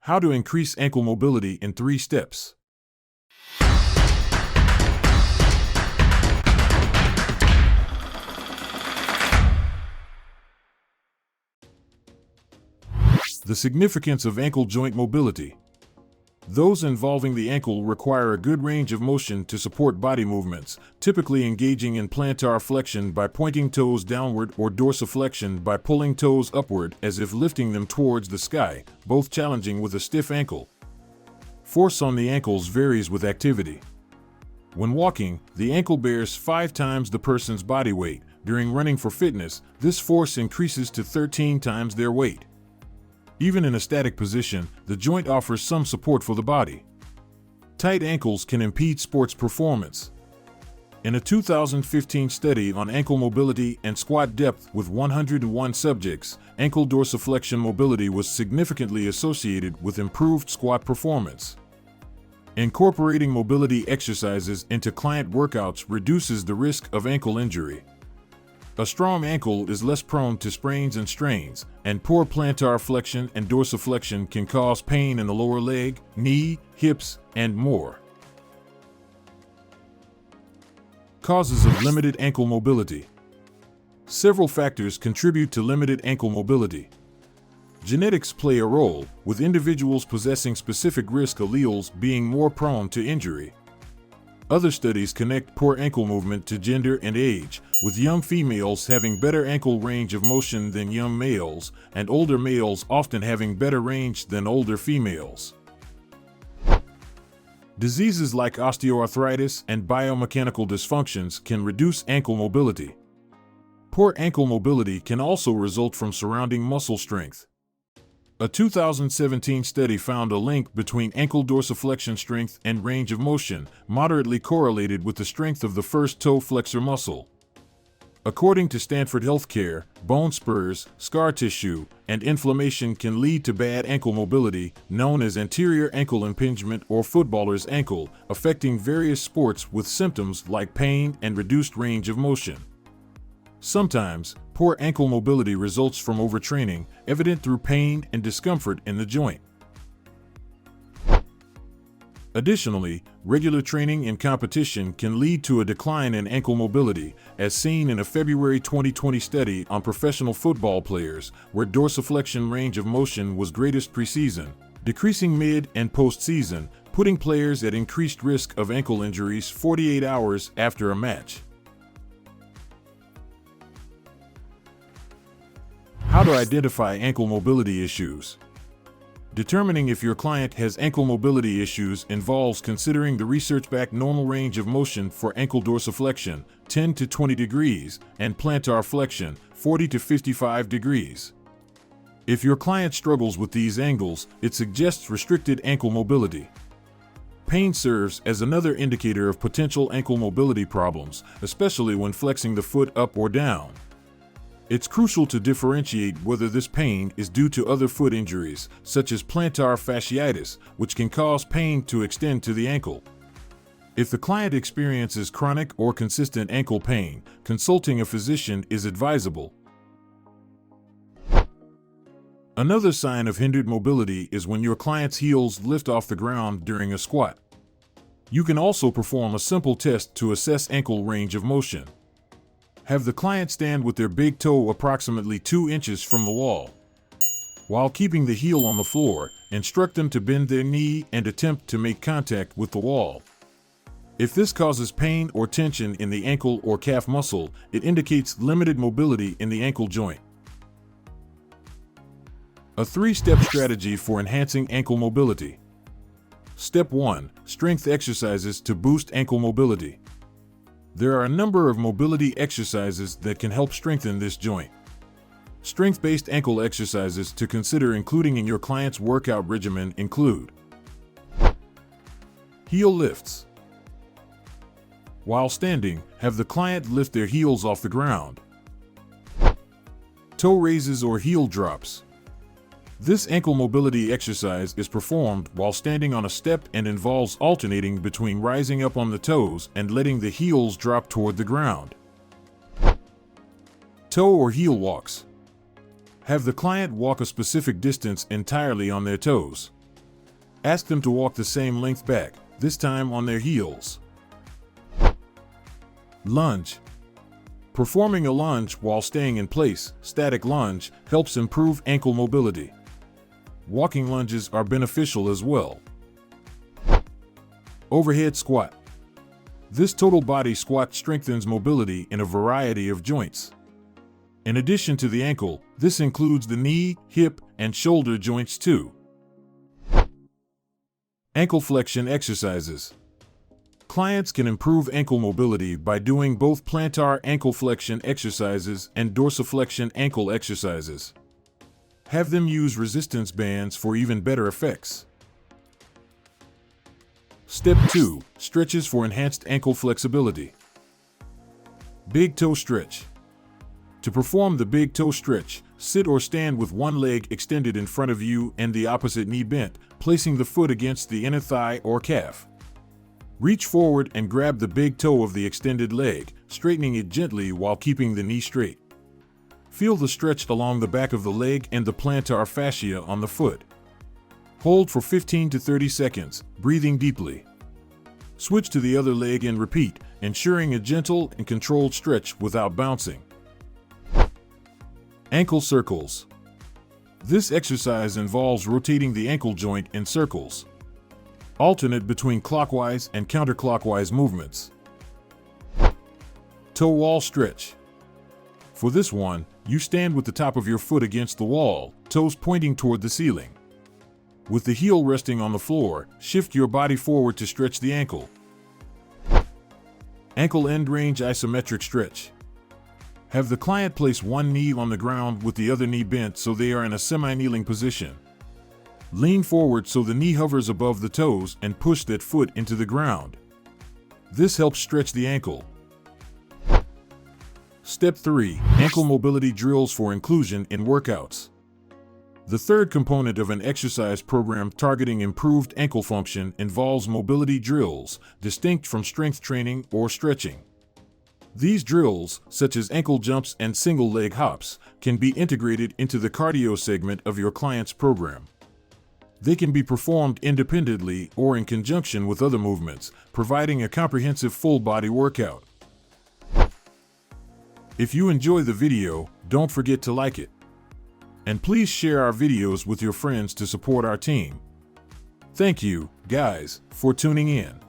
How to increase ankle mobility in 3 steps. The significance of ankle joint mobility. Those involving the ankle require a good range of motion to support body movements, typically engaging in plantar flexion by pointing toes downward or dorsiflexion by pulling toes upward as if lifting them towards the sky, both challenging with a stiff ankle. Force on the ankles varies with activity. When walking, the ankle bears 5 times the person's body weight. During running for fitness, this force increases to 13 times their weight. Even in a static position, the joint offers some support for the body. Tight ankles can impede sports performance. In a 2015 study on ankle mobility and squat depth with 101 subjects, ankle dorsiflexion mobility was significantly associated with improved squat performance. Incorporating mobility exercises into client workouts reduces the risk of ankle injury. A strong ankle is less prone to sprains and strains, and poor plantar flexion and dorsiflexion can cause pain in the lower leg, knee, hips, and more. Causes of limited ankle mobility. Several factors contribute to limited ankle mobility. Genetics play a role, with individuals possessing specific risk alleles being more prone to injury. Other studies connect poor ankle movement to gender and age, with young females having better ankle range of motion than young males, and older males often having better range than older females. Diseases like osteoarthritis and biomechanical dysfunctions can reduce ankle mobility. Poor ankle mobility can also result from surrounding muscle strength. A 2017 study found a link between ankle dorsiflexion strength and range of motion, moderately correlated with the strength of the first toe flexor muscle. According to Stanford Healthcare, bone spurs, scar tissue, and inflammation can lead to bad ankle mobility, known as anterior ankle impingement or footballer's ankle, affecting various sports with symptoms like pain and reduced range of motion. Sometimes, poor ankle mobility results from overtraining, evident through pain and discomfort in the joint. Additionally, regular training in competition can lead to a decline in ankle mobility, as seen in a February 2020 study on professional football players, where dorsiflexion range of motion was greatest preseason, decreasing mid and postseason, putting players at increased risk of ankle injuries 48 hours after a match. How to identify ankle mobility issues. Determining if your client has ankle mobility issues involves considering the research-backed normal range of motion for ankle dorsiflexion, 10 to 20 degrees, and plantar flexion, 40 to 55 degrees. If your client struggles with these angles, it suggests restricted ankle mobility. Pain serves as another indicator of potential ankle mobility problems, especially when flexing the foot up or down. It's crucial to differentiate whether this pain is due to other foot injuries, such as plantar fasciitis, which can cause pain to extend to the ankle. If the client experiences chronic or consistent ankle pain, consulting a physician is advisable. Another sign of hindered mobility is when your client's heels lift off the ground during a squat. You can also perform a simple test to assess ankle range of motion. Have the client stand with their big toe approximately 2 inches from the wall. While keeping the heel on the floor, instruct them to bend their knee and attempt to make contact with the wall. If this causes pain or tension in the ankle or calf muscle, it indicates limited mobility in the ankle joint. A 3-step strategy for enhancing ankle mobility. Step 1. Strength exercises to boost ankle mobility. There are a number of mobility exercises that can help strengthen this joint. Strength-based ankle exercises to consider including in your client's workout regimen include heel lifts. While standing, have the client lift their heels off the ground. Toe raises or heel drops. This ankle mobility exercise is performed while standing on a step and involves alternating between rising up on the toes and letting the heels drop toward the ground. Toe or heel walks. Have the client walk a specific distance entirely on their toes. Ask them to walk the same length back, this time on their heels. Lunge. Performing a lunge while staying in place, static lunge, helps improve ankle mobility. Walking lunges are beneficial as well. Overhead squat. This total body squat strengthens mobility in a variety of joints. In addition to the ankle, this includes the knee, hip, and shoulder joints too. Ankle flexion exercises. Clients can improve ankle mobility by doing both plantar ankle flexion exercises and dorsiflexion ankle exercises. Have them use resistance bands for even better effects. Step 2. Stretches for enhanced ankle flexibility. Big toe stretch. To perform the big toe stretch, sit or stand with one leg extended in front of you and the opposite knee bent, placing the foot against the inner thigh or calf. Reach forward and grab the big toe of the extended leg, straightening it gently while keeping the knee straight. Feel the stretch along the back of the leg and the plantar fascia on the foot. Hold for 15 to 30 seconds, breathing deeply. Switch to the other leg and repeat, ensuring a gentle and controlled stretch without bouncing. Ankle circles. This exercise involves rotating the ankle joint in circles. Alternate between clockwise and counterclockwise movements. Toe wall stretch. For this one, you stand with the top of your foot against the wall, toes pointing toward the ceiling. With the heel resting on the floor, shift your body forward to stretch the ankle. Ankle end range isometric stretch. Have the client place one knee on the ground with the other knee bent so they are in a semi-kneeling position. Lean forward so the knee hovers above the toes and push that foot into the ground. This helps stretch the ankle. Step 3. Ankle mobility drills for inclusion in workouts. The third component of an exercise program targeting improved ankle function involves mobility drills, distinct from strength training or stretching. These drills, such as ankle jumps and single leg hops, can be integrated into the cardio segment of your client's program. They can be performed independently or in conjunction with other movements, providing a comprehensive full body workout. If you enjoy the video, don't forget to like it. And please share our videos with your friends to support our team. Thank you, guys, for tuning in.